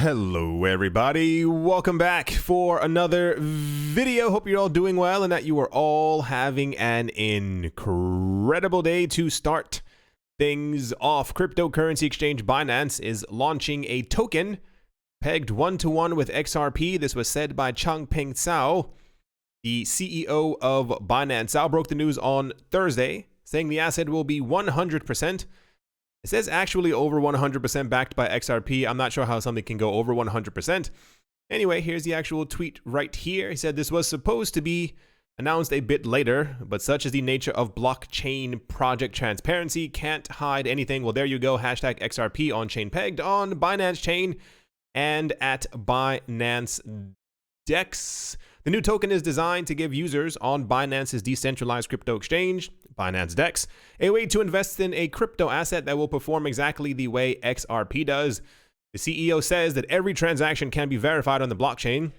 Hello everybody, welcome back for another video. Hope you're all doing well and that you are all having an incredible day to start things off. Cryptocurrency exchange Binance is launching a token pegged 1-to-1 with XRP. This was said by Changpeng Zhao, the CEO of Binance. Zhao broke the news on Thursday, saying the asset will be 100%. It says actually over 100% backed by XRP. I'm not sure how something can go over 100%. Anyway, here's the actual tweet right here. He said this was supposed to be announced a bit later, but such is the nature of blockchain project transparency, can't hide anything. Well, there you go. Hashtag XRP on chain pegged on Binance chain and at Binance DEX. The new token is designed to give users on Binance's decentralized crypto exchange, Binance DEX, a way to invest in a crypto asset that will perform exactly the way XRP does. The CEO says that every transaction can be verified on the blockchain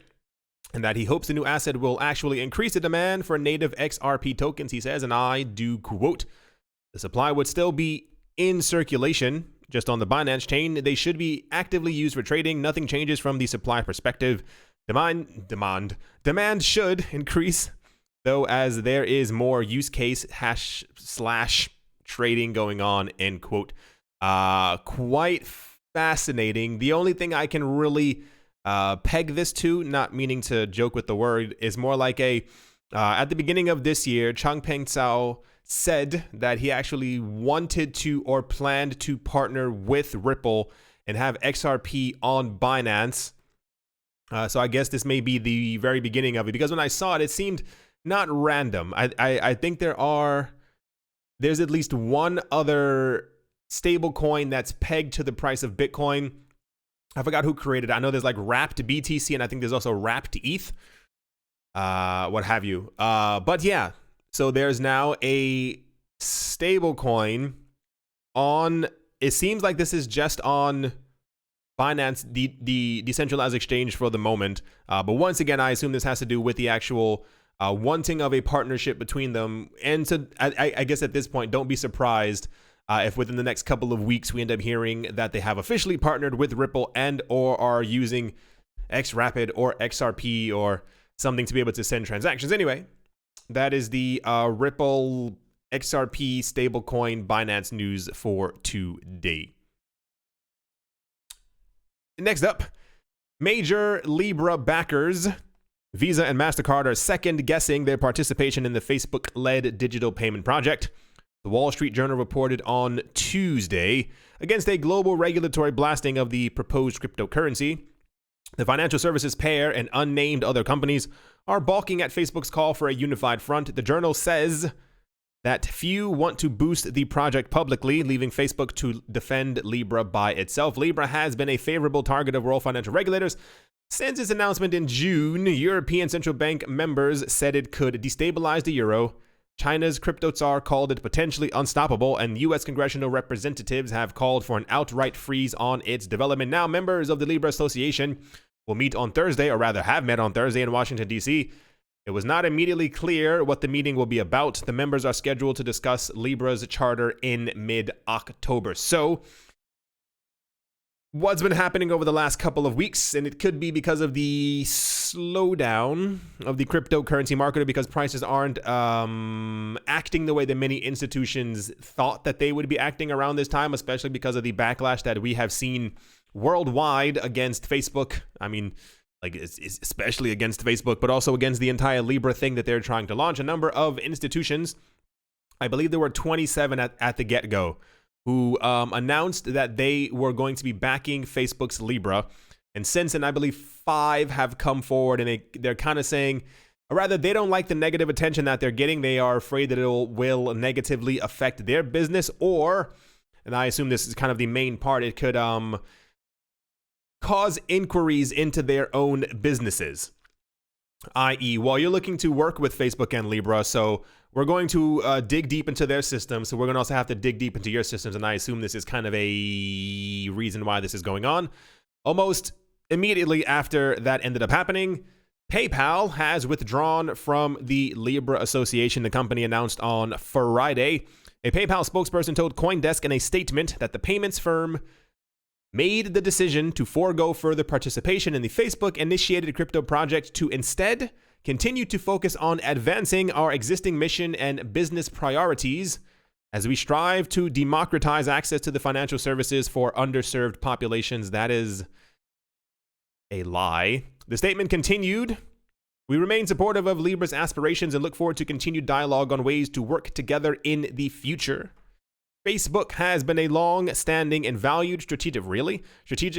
and that he hopes the new asset will actually increase the demand for native XRP tokens, he says, and I do quote, the supply would still be in circulation just on the Binance chain. They should be actively used for trading. Nothing changes from the supply perspective. Demand should increase, though, as there is more use case / trading going on, end quote. Quite fascinating. The only thing I can really peg this to, not meaning to joke with the word, is more like at the beginning of this year, Changpeng Zhao said that he actually wanted to or planned to partner with Ripple and have XRP on Binance. So I guess this may be the very beginning of it, because when I saw it, it seemed not random. I think there's at least one other stable coin that's pegged to the price of Bitcoin. I forgot who created it. I know there's like wrapped BTC, and I think there's also wrapped ETH, what have you. But yeah, so there's now a stable coin on, it seems like this is just on Binance, the decentralized exchange for the moment. But once again, I assume this has to do with the actual wanting of a partnership between them. And so I guess at this point, don't be surprised if within the next couple of weeks we end up hearing that they have officially partnered with Ripple and or are using XRapid or XRP or something to be able to send transactions. Anyway, that is the Ripple XRP stablecoin Binance news for today. Next up, major Libra backers, Visa and MasterCard, are second-guessing their participation in the Facebook-led digital payment project. The Wall Street Journal reported on Tuesday, against a global regulatory blasting of the proposed cryptocurrency, the financial services pair and unnamed other companies are balking at Facebook's call for a unified front. The journal says that few want to boost the project publicly, leaving Facebook to defend Libra by itself. Libra has been a favorable target of world financial regulators since its announcement in June. European Central Bank members said it could destabilize the euro. China's crypto czar called it potentially unstoppable, and U.S. congressional representatives have called for an outright freeze on its development. Now, members of the Libra Association will meet on Thursday, or rather have met on Thursday in Washington, D.C. It was not immediately clear what the meeting will be about. The members are scheduled to discuss Libra's charter in mid-October. So, what's been happening over the last couple of weeks, and it could be because of the slowdown of the cryptocurrency market, or because prices aren't acting the way that many institutions thought that they would be acting around this time, especially because of the backlash that we have seen worldwide against Facebook. I mean, like, it's especially against Facebook, but also against the entire Libra thing that they're trying to launch. A number of institutions, I believe there were 27 at the get-go, who announced that they were going to be backing Facebook's Libra. And since then, I believe 5 have come forward, and they're kind of saying, or rather, they don't like the negative attention that they're getting. They are afraid that it will negatively affect their business, or, and I assume this is kind of the main part, it could cause inquiries into their own businesses, i.e., well, you're looking to work with Facebook and Libra, so we're going to dig deep into their systems, so we're going to also have to dig deep into your systems, and I assume this is kind of a reason why this is going on. Almost immediately after that ended up happening, PayPal has withdrawn from the Libra Association, the company announced on Friday. A PayPal spokesperson told CoinDesk in a statement that the payments firm made the decision to forego further participation in the Facebook-initiated crypto project to instead continue to focus on advancing our existing mission and business priorities as we strive to democratize access to the financial services for underserved populations. That is a lie. The statement continued, "We remain supportive of Libra's aspirations and look forward to continued dialogue on ways to work together in the future. Facebook has been a long-standing and valued strategic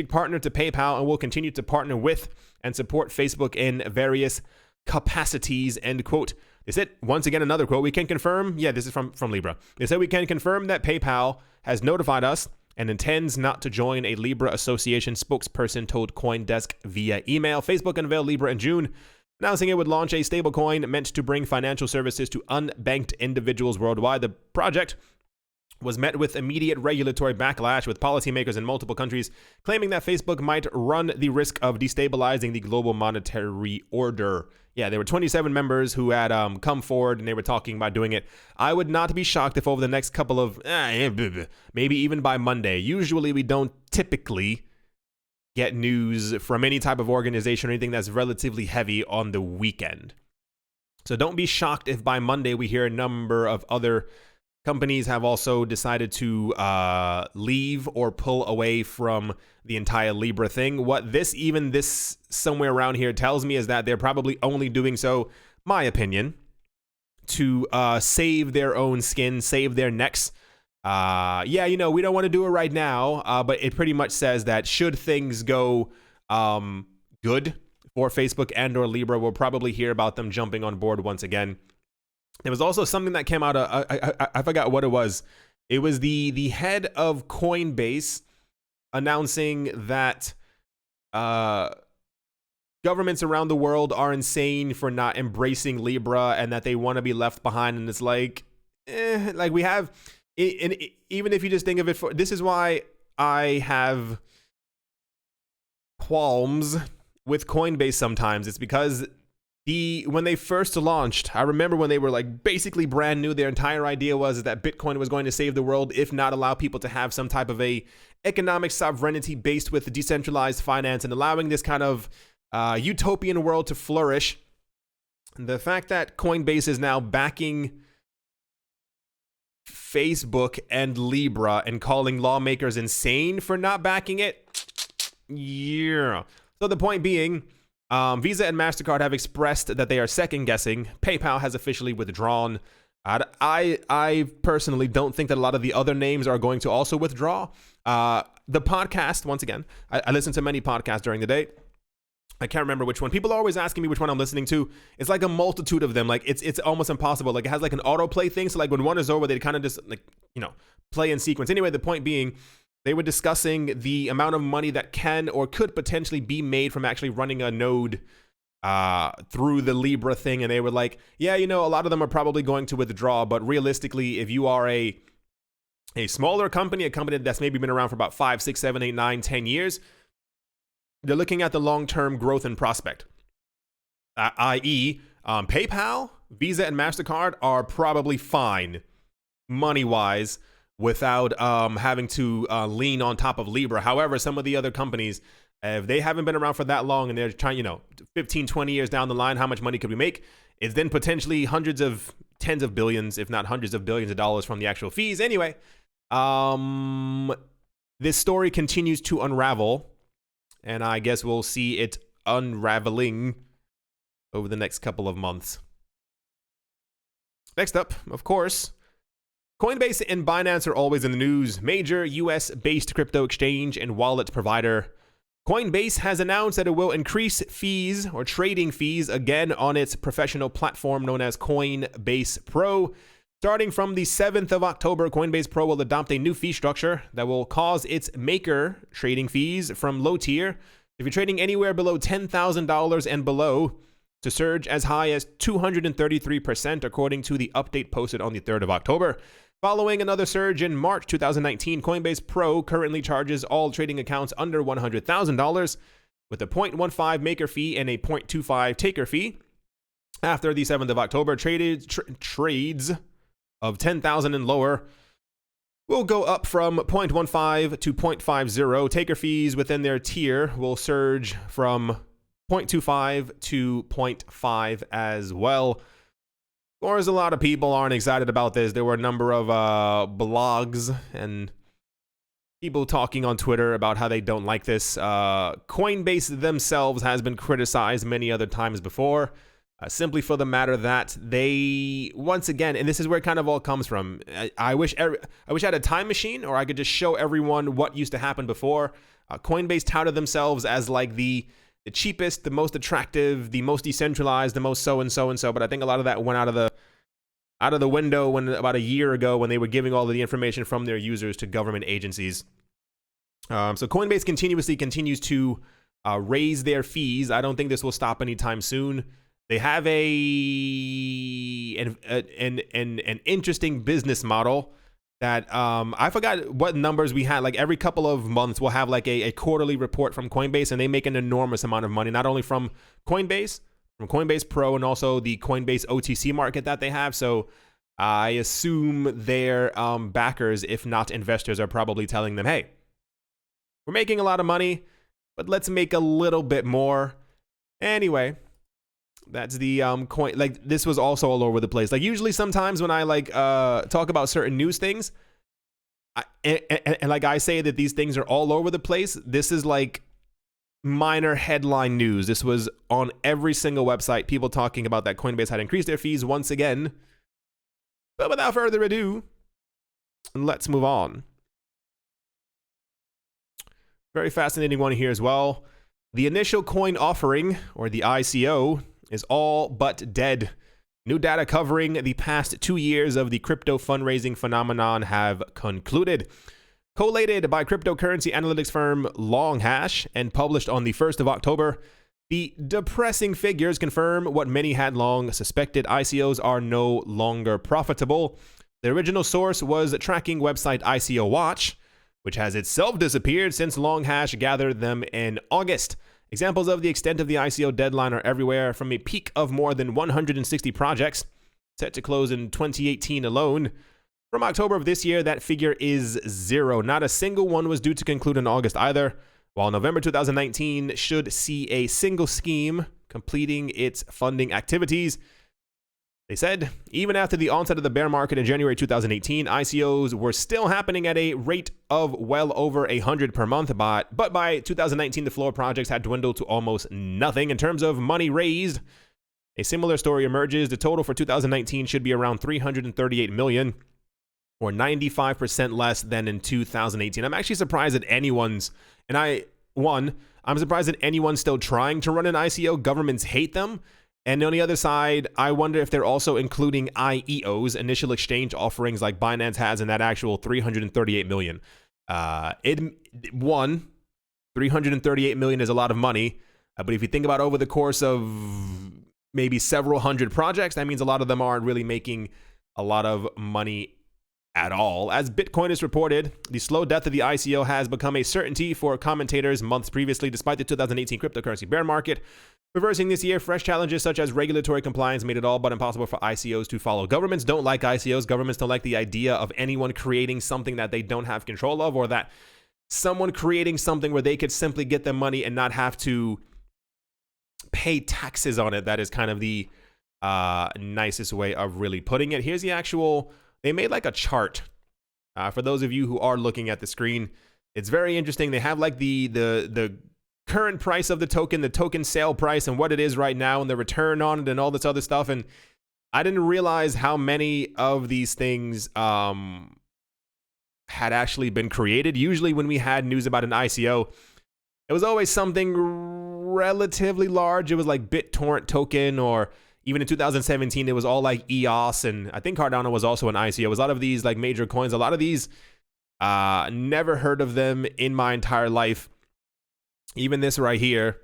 partner to PayPal and will continue to partner with and support Facebook in various capacities," end quote. They said, once again, another quote, "We can confirm," yeah, this is from Libra. They said, "We can confirm that PayPal has notified us and intends not to join a Libra association," spokesperson told CoinDesk via email. Facebook unveiled Libra in June, announcing it would launch a stablecoin meant to bring financial services to unbanked individuals worldwide. The project was met with immediate regulatory backlash, with policymakers in multiple countries claiming that Facebook might run the risk of destabilizing the global monetary order. Yeah, there were 27 members who had come forward and they were talking about doing it. I would not be shocked if over the next couple of, maybe even by Monday. Usually we don't typically get news from any type of organization or anything that's relatively heavy on the weekend. So don't be shocked if by Monday we hear a number of other companies have also decided to leave or pull away from the entire Libra thing. What this somewhere around here tells me is that they're probably only doing so, my opinion, to save their own skin, save their necks. Yeah, we don't want to do it right now, but it pretty much says that should things go good for Facebook and or Libra, we'll probably hear about them jumping on board once again. There was also something that came out of, I forgot what it was. It was the head of Coinbase announcing that governments around the world are insane for not embracing Libra and that they want to be left behind. And it's like we have, even if you just think of it this is why I have qualms with Coinbase sometimes. It's because when they first launched, I remember when they were like basically brand new, their entire idea was that Bitcoin was going to save the world, if not allow people to have some type of a economic sovereignty based with decentralized finance and allowing this kind of utopian world to flourish. The fact that Coinbase is now backing Facebook and Libra and calling lawmakers insane for not backing it. Yeah. So the point being, Visa and MasterCard have expressed that they are second-guessing. PayPal has officially withdrawn. I personally don't think that a lot of the other names are going to also withdraw. The podcast, once again, I listen to many podcasts during the day. I can't remember which one. People are always asking me which one I'm listening to. It's like a multitude of them. Like it's almost impossible. Like it has like an autoplay thing. So like when one is over, they kind of just play in sequence. Anyway, the point being, they were discussing the amount of money that can or could potentially be made from actually running a node through the Libra thing. And they were like, yeah, a lot of them are probably going to withdraw. But realistically, if you are a smaller company, a company that's maybe been around for about 5, 6, 7, 8, 9, 10 years, they're looking at the long-term growth and prospect. I.e., PayPal, Visa, and MasterCard are probably fine money-wise without having to lean on top of Libra. However, some of the other companies, if they haven't been around for that long and they're trying, 15, 20 years down the line, how much money could we make? It's then potentially tens of billions, if not hundreds of billions of dollars from the actual fees. Anyway, this story continues to unravel, and I guess we'll see it unraveling over the next couple of months. Next up, of course, Coinbase and Binance are always in the news. Major US-based crypto exchange and wallet provider Coinbase has announced that it will increase fees or trading fees again on its professional platform known as Coinbase Pro. Starting from the 7th of October, Coinbase Pro will adopt a new fee structure that will cause its maker trading fees from low tier, if you're trading anywhere below $10,000 and below, to surge as high as 233%, according to the update posted on the 3rd of October. Following another surge in March 2019, Coinbase Pro currently charges all trading accounts under $100,000 with a 0.15 maker fee and a 0.25 taker fee. After the 7th of October, trades of 10,000 and lower will go up from 0.15 to 0.50. Taker fees within their tier will surge from 0.25 to 0.5 as well. Of course, a lot of people aren't excited about this. There were a number of blogs and people talking on Twitter about how they don't like this. Coinbase themselves has been criticized many other times before, simply for the matter that they, once again, and this is where it kind of all comes from. I wish I had a time machine, or I could just show everyone what used to happen before. Coinbase touted themselves as like the cheapest, the most attractive, the most decentralized, the most so and so and so. But I think a lot of that went out of the window when about a year ago when they were giving all of the information from their users to government agencies. So Coinbase continues to raise their fees. I don't think this will stop anytime soon. They have an interesting business model that I forgot what numbers we had. Like every couple of months, we'll have like a quarterly report from Coinbase, and they make an enormous amount of money, not only from Coinbase Pro, and also the Coinbase OTC market that they have. So I assume their backers, if not investors, are probably telling them, hey, we're making a lot of money, but let's make a little bit more. Anyway, that's the coin. Like, this was also all over the place. Like, usually sometimes when I like talk about certain news things, and like I say that these things are all over the place, this is like minor headline news. This was on every single website, people talking about that Coinbase had increased their fees once again. But without further ado, let's move on. Very fascinating one here as well. The initial coin offering, or the ICO, is all but dead. New data covering the past 2 years of the crypto fundraising phenomenon have concluded. Collated by cryptocurrency analytics firm Longhash and published on the 1st of October, the depressing figures confirm what many had long suspected: ICOs are no longer profitable. The original source was tracking website ICO Watch, which has itself disappeared since Longhash gathered them in August. Examples of the extent of the ICO deadline are everywhere, from a peak of more than 160 projects set to close in 2018 alone. From October of this year, that figure is 0. Not a single one was due to conclude in August either, while November 2019 should see a single scheme completing its funding activities. They said, even after the onset of the bear market in January 2018, ICOs were still happening at a rate of well over 100 per month, but by 2019, the flow of projects had dwindled to almost nothing. In terms of money raised, a similar story emerges. The total for 2019 should be around 338 million, or 95% less than in 2018. I'm actually surprised that anyone's, I'm surprised that anyone's still trying to run an ICO. Governments hate them. And on the other side, I wonder if they're also including IEOs, initial exchange offerings, like Binance has in that actual 338 million. 338 million is a lot of money. But if you think about over the course of maybe several hundred projects, that means a lot of them aren't really making a lot of money at all. As Bitcoin has reported, the slow death of the ICO has become a certainty for commentators months previously, despite the 2018 cryptocurrency bear market reversing this year. Fresh challenges such as regulatory compliance made it all but impossible for ICOs to follow. Governments don't like ICOs. Governments don't like the idea of anyone creating something that they don't have control of, or that someone creating something where they could simply get their money and not have to pay taxes on it. That is kind of the nicest way of really putting it. Here's the actual, they made like a chart. For those of you who are looking at the screen, it's very interesting. They have like the current price of the token sale price, and what it is right now, and the return on it, and all this other stuff. And I didn't realize how many of these things had actually been created. Usually when we had news about an ICO, it was always something relatively large. It was like BitTorrent token, or even in 2017, it was all like EOS, and I think Cardano was also an ICO. It was a lot of these like major coins. A lot of these, never heard of them in my entire life. Even this right here,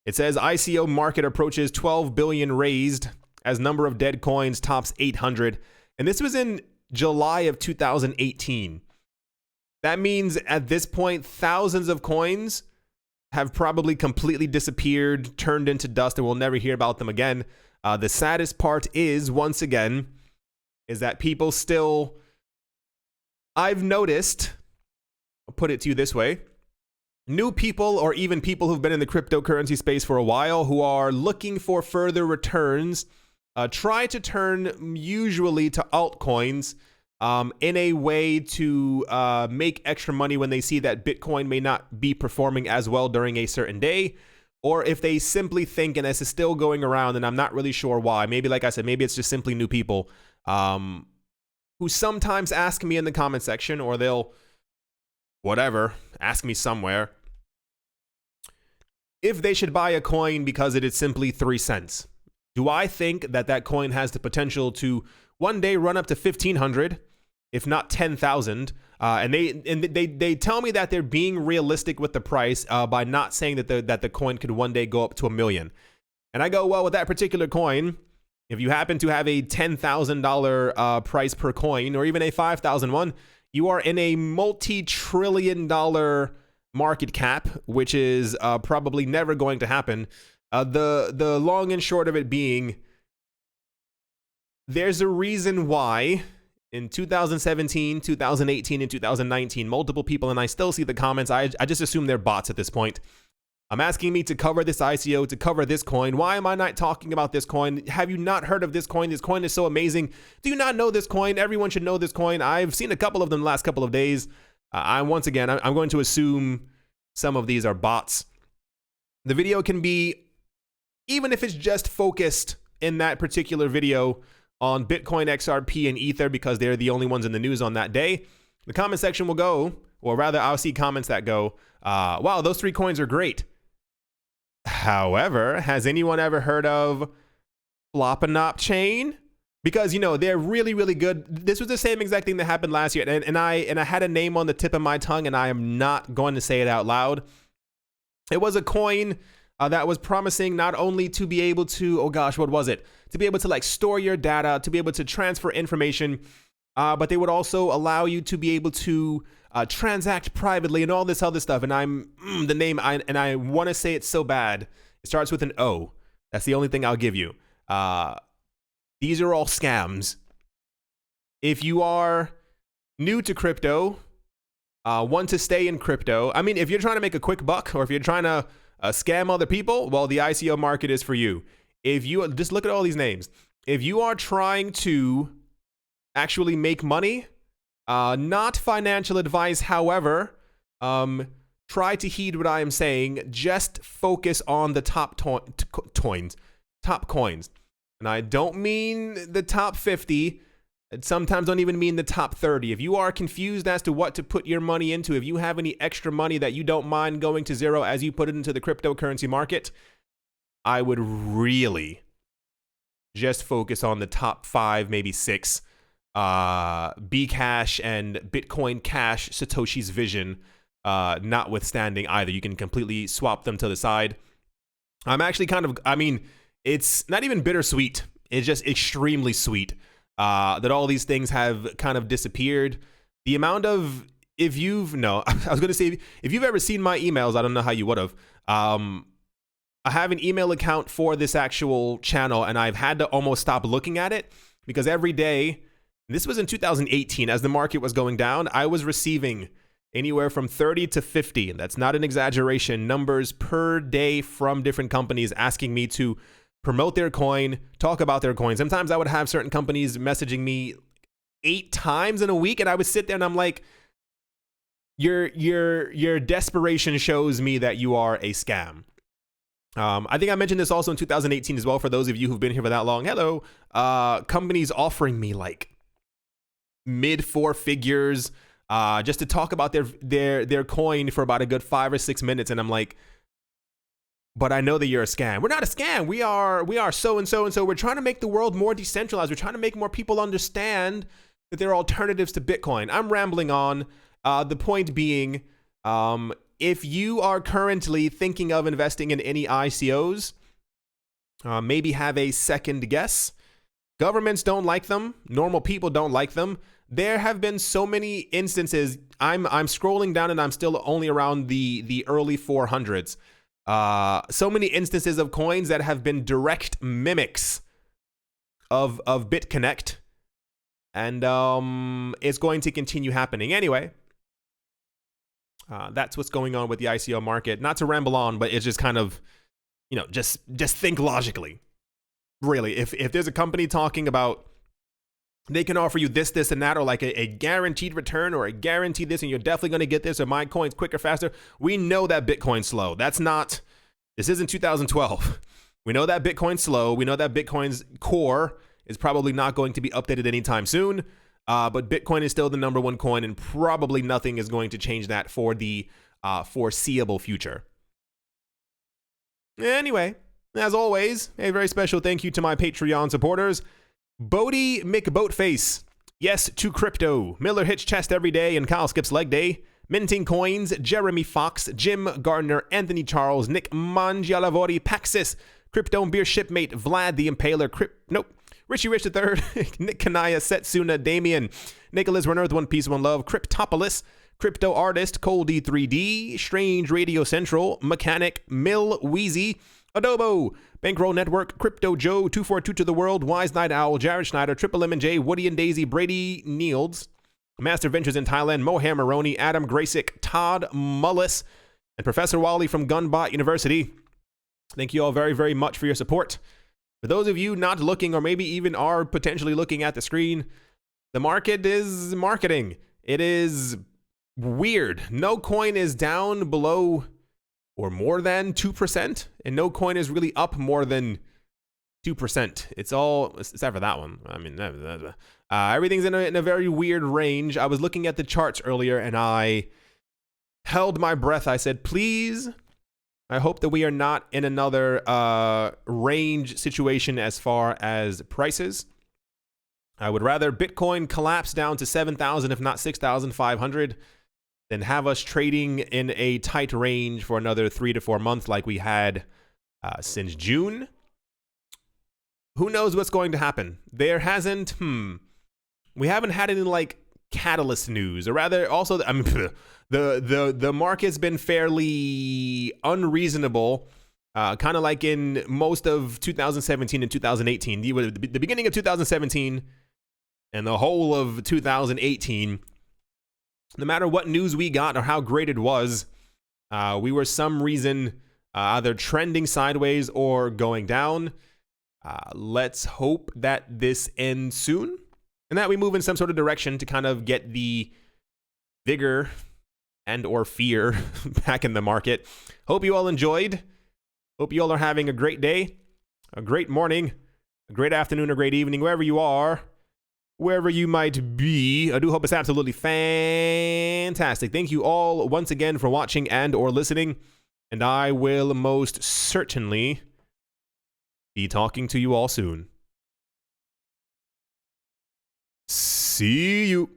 it says ICO market approaches 12 billion raised as number of dead coins tops 800. And this was in July of 2018. That means at this point, thousands of coins have probably completely disappeared, turned into dust, and we'll never hear about them again. The saddest part is, once again, is that people still I've noticed, I'll put it to you this way, new people or even people who've been in the cryptocurrency space for a while who are looking for further returns try to turn usually to altcoins in a way to make extra money when they see that Bitcoin may not be performing as well during a certain day, or if they simply think, and this is still going around and I'm not really sure why, maybe like I said, maybe it's just simply new people who sometimes ask me in the comment section, or they'll whatever, ask me somewhere if they should buy a coin because it is simply 3 cents. Do I think that that coin has the potential to one day run up to 1,500, if not 10,000? And they tell me that they're being realistic with the price by not saying that the coin could one day go up to 1 million. And I go, well, with that particular coin, if you happen to have a $10,000 price per coin, or even a 5,000 one, you are in a multi-trillion-dollar market cap, which is probably never going to happen. The long and short of it being, there's a reason why in 2017, 2018, and 2019, multiple people, and I still see the comments, I just assume they're bots at this point. I'm asking me to cover this ICO, to cover this coin. Why am I not talking about this coin? Have you not heard of this coin? This coin is so amazing. Do you not know this coin? Everyone should know this coin. I've seen a couple of them the last couple of days. I'm going to assume some of these are bots. The video can be, even if it's just focused in that particular video on Bitcoin, XRP, and Ether, because they're the only ones in the news on that day, the comment section will go, or rather I'll see comments that go, wow, those 3 coins are great. However, has anyone ever heard of Flop-a-Nop chain? Because, you know, they're really, really good. This was the same exact thing that happened last year. And I had a name on the tip of my tongue, and I am not going to say it out loud. It was a coin that was promising not only to be able to, oh gosh, what was it? To be able to like store your data, to be able to transfer information, but they would also allow you to be able to transact privately and all this other stuff. And the name, I want to say it so bad. It starts with an O. That's the only thing I'll give you. These are all scams. If you are new to crypto, want to stay in crypto, I mean, if you're trying to make a quick buck, or if you're trying to scam other people, well, the ICO market is for you. If you just look at all these names, if you are trying to actually make money, not financial advice, however, try to heed what I am saying. Just focus on the top coins. And I don't mean the top 50. Sometimes don't even mean the top 30. If you are confused as to what to put your money into, if you have any extra money that you don't mind going to zero as you put it into the cryptocurrency market, I would really just focus on the top 5, maybe 6. Bcash and Bitcoin Cash, Satoshi's Vision, notwithstanding either. You can completely swap them to the side. I'm actually it's not even bittersweet. It's just extremely sweet that all these things have kind of disappeared. The amount of, I was going to say, if you've ever seen my emails, I don't know how you would have. I have an email account for this actual channel, and I've had to almost stop looking at it because every day, this was in 2018, as the market was going down, I was receiving anywhere from 30 to 50, and that's not an exaggeration, numbers per day from different companies asking me to promote their coin, talk about their coin. Sometimes I would have certain companies messaging me 8 times in a week, and I would sit there and I'm like, your desperation shows me that you are a scam. I think I mentioned this also in 2018 as well, for those of you who've been here for that long. Hello. Companies offering me like mid 4 figures just to talk about their coin for about a good 5 or 6 minutes, and I'm like, but I know that you're a scam. We're not a scam. We are so and so and so. We're trying to make the world more decentralized. We're trying to make more people understand that there are alternatives to Bitcoin. I'm rambling on. The point being, if you are currently thinking of investing in any ICOs, maybe have a second guess. Governments don't like them. Normal people don't like them. There have been so many instances. I'm scrolling down and I'm still only around the early 400s. So many instances of coins that have been direct mimics of BitConnect, And it's going to continue happening anyway. That's what's going on with the ICO market. Not to ramble on, but it's just kind of, just think logically. Really, if there's a company talking about they can offer you this, and that, or like a guaranteed return or a guaranteed this, and you're definitely going to get this, or my coin's quicker, faster. We know that Bitcoin's slow. This isn't 2012. We know that Bitcoin's slow. We know that Bitcoin's core is probably not going to be updated anytime soon. But Bitcoin is still the #1 coin, and probably nothing is going to change that for the foreseeable future. Anyway, as always, a very special thank you to my Patreon supporters. Bodie McBoatface, yes to crypto. Miller hits chest every day and Kyle skips leg day. Minting coins, Jeremy Fox, Jim Gardner, Anthony Charles, Nick Mangialavori, Paxis, Crypto and Beer Shipmate, Vlad the Impaler, Richie Rich III, Nick Kanaya, Setsuna, Damien, Nicholas Run Earth, One Piece, One Love, Cryptopolis, Crypto Artist, Cole D3D, Strange Radio Central, Mechanic, Mill Wheezy, Adobo, Bankroll Network, Crypto Joe, 242 to the World, Wise Night Owl, Jared Schneider, Triple M and J, Woody and Daisy, Brady Nields, Master Ventures in Thailand, Mohair Maroney, Adam Graysick, Todd Mullis, and Professor Wally from Gunbot University. Thank you all very, very much for your support. For those of you not looking, or maybe even are potentially looking at the screen, the market is marketing. It is weird. No coin is down below or more than 2%, and no coin is really up more than 2%. It's all, except for that one. I mean, everything's in a very weird range. I was looking at the charts earlier, and I held my breath. I said, please, I hope that we are not in another range situation as far as prices. I would rather Bitcoin collapse down to 7,000, if not 6,500, than have us trading in a tight range for another 3 to 4 months like we had since June. Who knows what's going to happen? There hasn't, we haven't had any like catalyst news, or rather also, I mean, the market's been fairly unreasonable, kind of like in most of 2017 and 2018. The beginning of 2017 and the whole of 2018, no matter what news we got or how great it was, we were some reason either trending sideways or going down. Let's hope that this ends soon and that we move in some sort of direction to kind of get the vigor and or fear back in the market. Hope you all enjoyed. Hope you all are having a great day, a great morning, a great afternoon, or great evening, wherever you are, wherever you might be. I do hope it's absolutely fantastic. Thank you all once again for watching and or listening, and I will most certainly be talking to you all soon. See you.